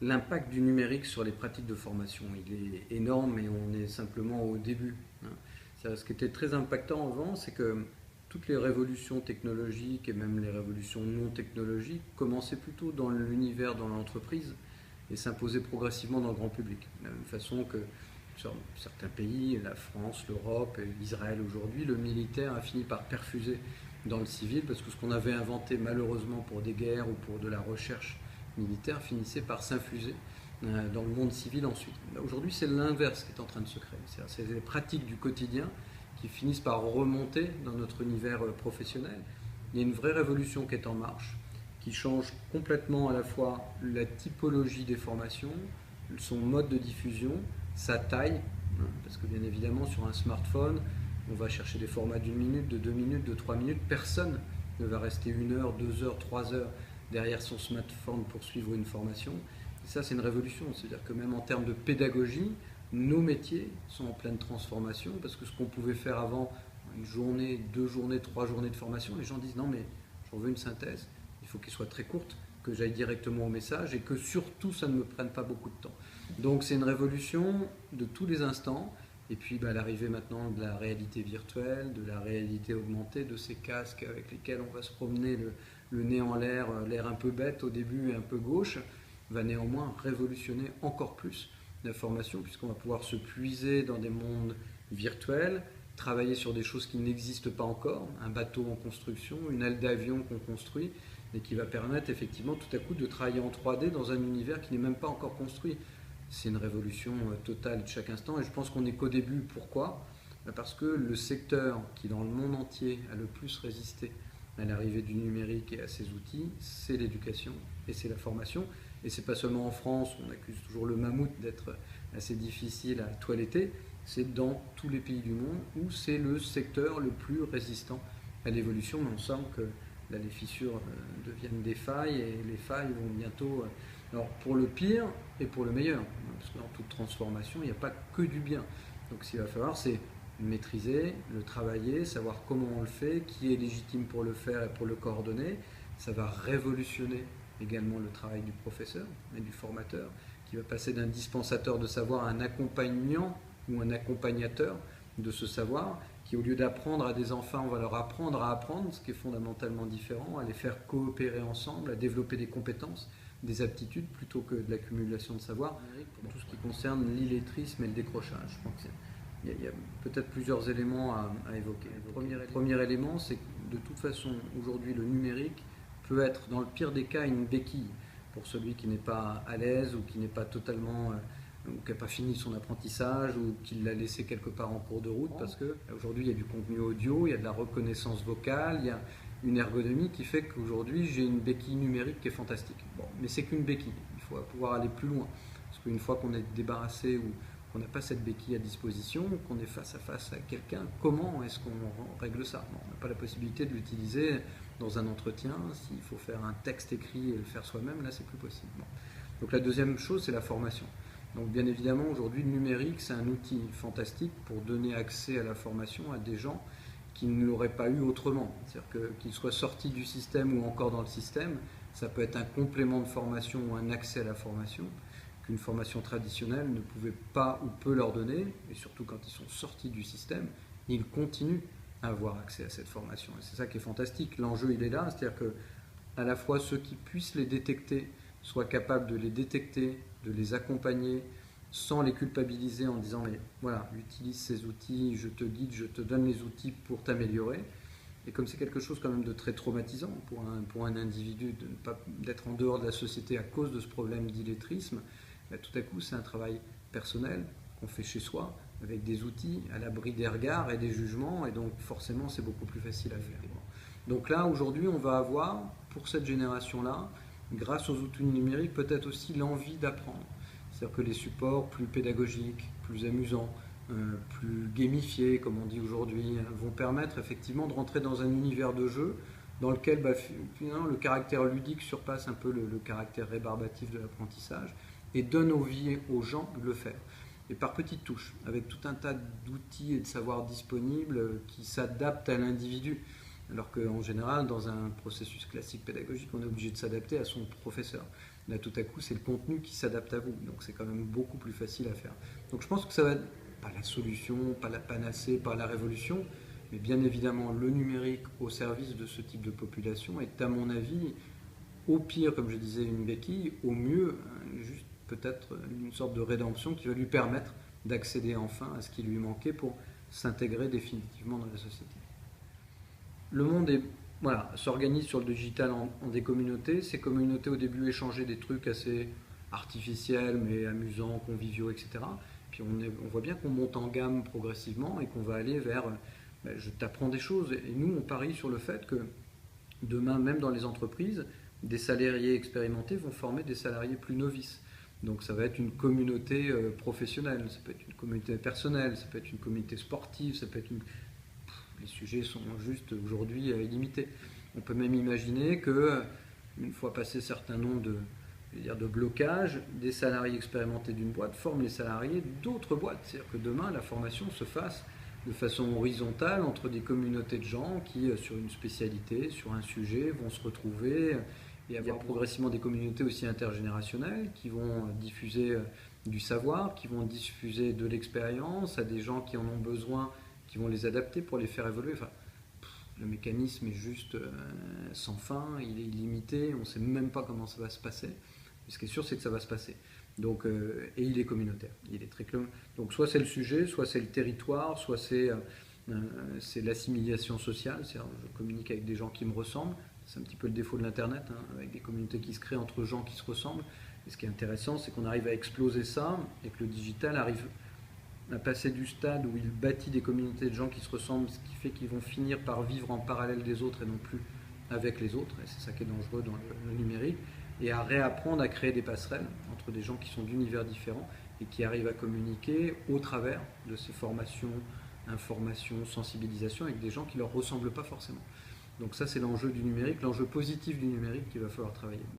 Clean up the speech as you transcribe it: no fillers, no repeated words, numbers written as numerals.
L'impact du numérique sur les pratiques de formation, il est énorme et on est simplement au début. Ce qui était très impactant avant, c'est que toutes les révolutions technologiques et même les révolutions non technologiques commençaient plutôt dans l'univers, dans l'entreprise et s'imposaient progressivement dans le grand public. De la même façon que sur certains pays, la France, l'Europe et l'Israël aujourd'hui, le militaire a fini par perfuser dans le civil parce que ce qu'on avait inventé malheureusement pour des guerres ou pour de la recherche militaire finissait par s'infuser dans le monde civil ensuite. Aujourd'hui, c'est l'inverse qui est en train de se créer. C'est les pratiques du quotidien qui finissent par remonter dans notre univers professionnel. Il y a une vraie révolution qui est en marche, qui change complètement à la fois la typologie des formations, son mode de diffusion, sa taille, parce que bien évidemment sur un smartphone, on va chercher des formats d'une minute, de 2 minutes, de 3 minutes. Personne ne va rester 1 heure, 2 heures, 3 heures derrière son smartphone pour suivre une formation. Et ça, c'est une révolution. C'est-à-dire que même en termes de pédagogie, nos métiers sont en pleine transformation parce que ce qu'on pouvait faire avant, une journée, 2 journées, 3 journées de formation, les gens disent non mais j'en veux une synthèse, il faut qu'elle soit très courte, que j'aille directement au message et que surtout ça ne me prenne pas beaucoup de temps. Donc c'est une révolution de tous les instants. Et puis l'arrivée maintenant de la réalité virtuelle, de la réalité augmentée, de ces casques avec lesquels on va se promener le nez en l'air, l'air un peu bête au début et un peu gauche, va néanmoins révolutionner encore plus la formation puisqu'on va pouvoir se puiser dans des mondes virtuels, travailler sur des choses qui n'existent pas encore, un bateau en construction, une aile d'avion qu'on construit et qui va permettre effectivement tout à coup de travailler en 3D dans un univers qui n'est même pas encore construit. C'est une révolution totale de chaque instant et je pense qu'on n'est qu'au début. Pourquoi ? Parce que le secteur qui dans le monde entier a le plus résisté à l'arrivée du numérique et à ses outils, c'est l'éducation et c'est la formation. Et c'est pas seulement en France, on accuse toujours le mammouth d'être assez difficile à toiletter, c'est dans tous les pays du monde où c'est le secteur le plus résistant à l'évolution, mais on sent que là les fissures deviennent des failles et les failles vont bientôt... Alors pour le pire et pour le meilleur, parce que dans toute transformation, il n'y a pas que du bien. Donc ce qu'il va falloir, c'est maîtriser, le travailler, savoir comment on le fait, qui est légitime pour le faire et pour le coordonner. Ça va révolutionner également le travail du professeur et du formateur, qui va passer d'un dispensateur de savoir à un accompagnant ou un accompagnateur de ce savoir, qui au lieu d'apprendre à des enfants, on va leur apprendre à apprendre, ce qui est fondamentalement différent, à les faire coopérer ensemble, à développer des compétences, des aptitudes plutôt que de l'accumulation de savoir, pour tout ce qui concerne l'illettrisme et le décrochage. Je crois qu'il y a peut-être plusieurs éléments à évoquer. Le premier élément, c'est que de toute façon, aujourd'hui, le numérique peut être, dans le pire des cas, une béquille pour celui qui n'est pas à l'aise ou qui n'est pas totalement... ou qui n'a pas fini son apprentissage ou qui l'a laissé quelque part en cours de route parce qu'aujourd'hui il y a du contenu audio, il y a de la reconnaissance vocale, il y a une ergonomie qui fait qu'aujourd'hui j'ai une béquille numérique qui est fantastique. Bon, mais c'est qu'une béquille, il faut pouvoir aller plus loin parce qu'une fois qu'on est débarrassé ou qu'on n'a pas cette béquille à disposition, qu'on est face à face à quelqu'un, comment est-ce qu'on règle ça? Bon, on n'a pas la possibilité de l'utiliser dans un entretien, s'il faut faire un texte écrit et le faire soi-même, là c'est plus possible. Bon. Donc la deuxième chose, c'est la formation. Donc bien évidemment, aujourd'hui, le numérique, c'est un outil fantastique pour donner accès à la formation à des gens qui ne l'auraient pas eu autrement. C'est-à-dire qu'ils soient sortis du système ou encore dans le système, ça peut être un complément de formation ou un accès à la formation qu'une formation traditionnelle ne pouvait pas ou peut leur donner, et surtout quand ils sont sortis du système, ils continuent à avoir accès à cette formation. Et c'est ça qui est fantastique. L'enjeu, il est là, c'est-à-dire que à la fois ceux qui puissent les détecter soient capables de les détecter, de les accompagner, sans les culpabiliser en disant mais voilà, utilise ces outils, je te guide, je te donne les outils pour t'améliorer. Et comme c'est quelque chose quand même de très traumatisant pour un individu d'être en dehors de la société à cause de ce problème d'illettrisme, tout à coup c'est un travail personnel qu'on fait chez soi avec des outils à l'abri des regards et des jugements et donc forcément c'est beaucoup plus facile à faire. Donc là aujourd'hui on va avoir pour cette génération-là, grâce aux outils numériques, peut-être aussi l'envie d'apprendre. C'est-à-dire que les supports plus pédagogiques, plus amusants, plus gamifiés, comme on dit aujourd'hui, vont permettre effectivement de rentrer dans un univers de jeu dans lequel finalement, le caractère ludique surpasse un peu le caractère rébarbatif de l'apprentissage et donne envie aux gens de le faire. Et par petites touches, avec tout un tas d'outils et de savoirs disponibles qui s'adaptent à l'individu. Alors qu'en général, dans un processus classique pédagogique, on est obligé de s'adapter à son professeur. Là, tout à coup, c'est le contenu qui s'adapte à vous. Donc, c'est quand même beaucoup plus facile à faire. Donc, je pense que ça va être pas la solution, pas la panacée, pas la révolution, mais bien évidemment, le numérique au service de ce type de population est, à mon avis, au pire, comme je disais, une béquille, au mieux, juste peut-être une sorte de rédemption qui va lui permettre d'accéder enfin à ce qui lui manquait pour s'intégrer définitivement dans la société. Le monde est, voilà, s'organise sur le digital en des communautés. Ces communautés, au début, échangeaient des trucs assez artificiels, mais amusants, conviviaux, etc. Puis on voit bien qu'on monte en gamme progressivement et qu'on va aller vers je t'apprends des choses. Et nous, on parie sur le fait que demain, même dans les entreprises, des salariés expérimentés vont former des salariés plus novices. Donc ça va être une communauté professionnelle, ça peut être une communauté personnelle, ça peut être une communauté sportive, ça peut être une... Les sujets sont juste aujourd'hui illimités. On peut même imaginer que, une fois passé certains nombres de blocages, des salariés expérimentés d'une boîte forment les salariés d'autres boîtes. C'est-à-dire que demain, la formation se fasse de façon horizontale entre des communautés de gens qui, sur une spécialité, sur un sujet, vont se retrouver et avoir progressivement des communautés aussi intergénérationnelles qui vont diffuser du savoir, qui vont diffuser de l'expérience à des gens qui en ont besoin, qui vont les adapter pour les faire évoluer. Enfin, le mécanisme est juste sans fin, il est illimité, on ne sait même pas comment ça va se passer. Mais ce qui est sûr, c'est que ça va se passer. Donc, et il est communautaire. Il est très clair. Donc soit c'est le sujet, soit c'est le territoire, soit c'est l'assimilation sociale. C'est-à-dire, je communique avec des gens qui me ressemblent. C'est un petit peu le défaut de l'Internet, hein, avec des communautés qui se créent entre gens qui se ressemblent. Et ce qui est intéressant, c'est qu'on arrive à exploser ça et que le digital arrive à passer du stade où il bâtit des communautés de gens qui se ressemblent, ce qui fait qu'ils vont finir par vivre en parallèle des autres et non plus avec les autres. Et c'est ça qui est dangereux dans le numérique. Et à réapprendre à créer des passerelles entre des gens qui sont d'univers différents et qui arrivent à communiquer au travers de ces formations, informations, sensibilisation avec des gens qui ne leur ressemblent pas forcément. Donc ça, c'est l'enjeu du numérique, l'enjeu positif du numérique qu'il va falloir travailler.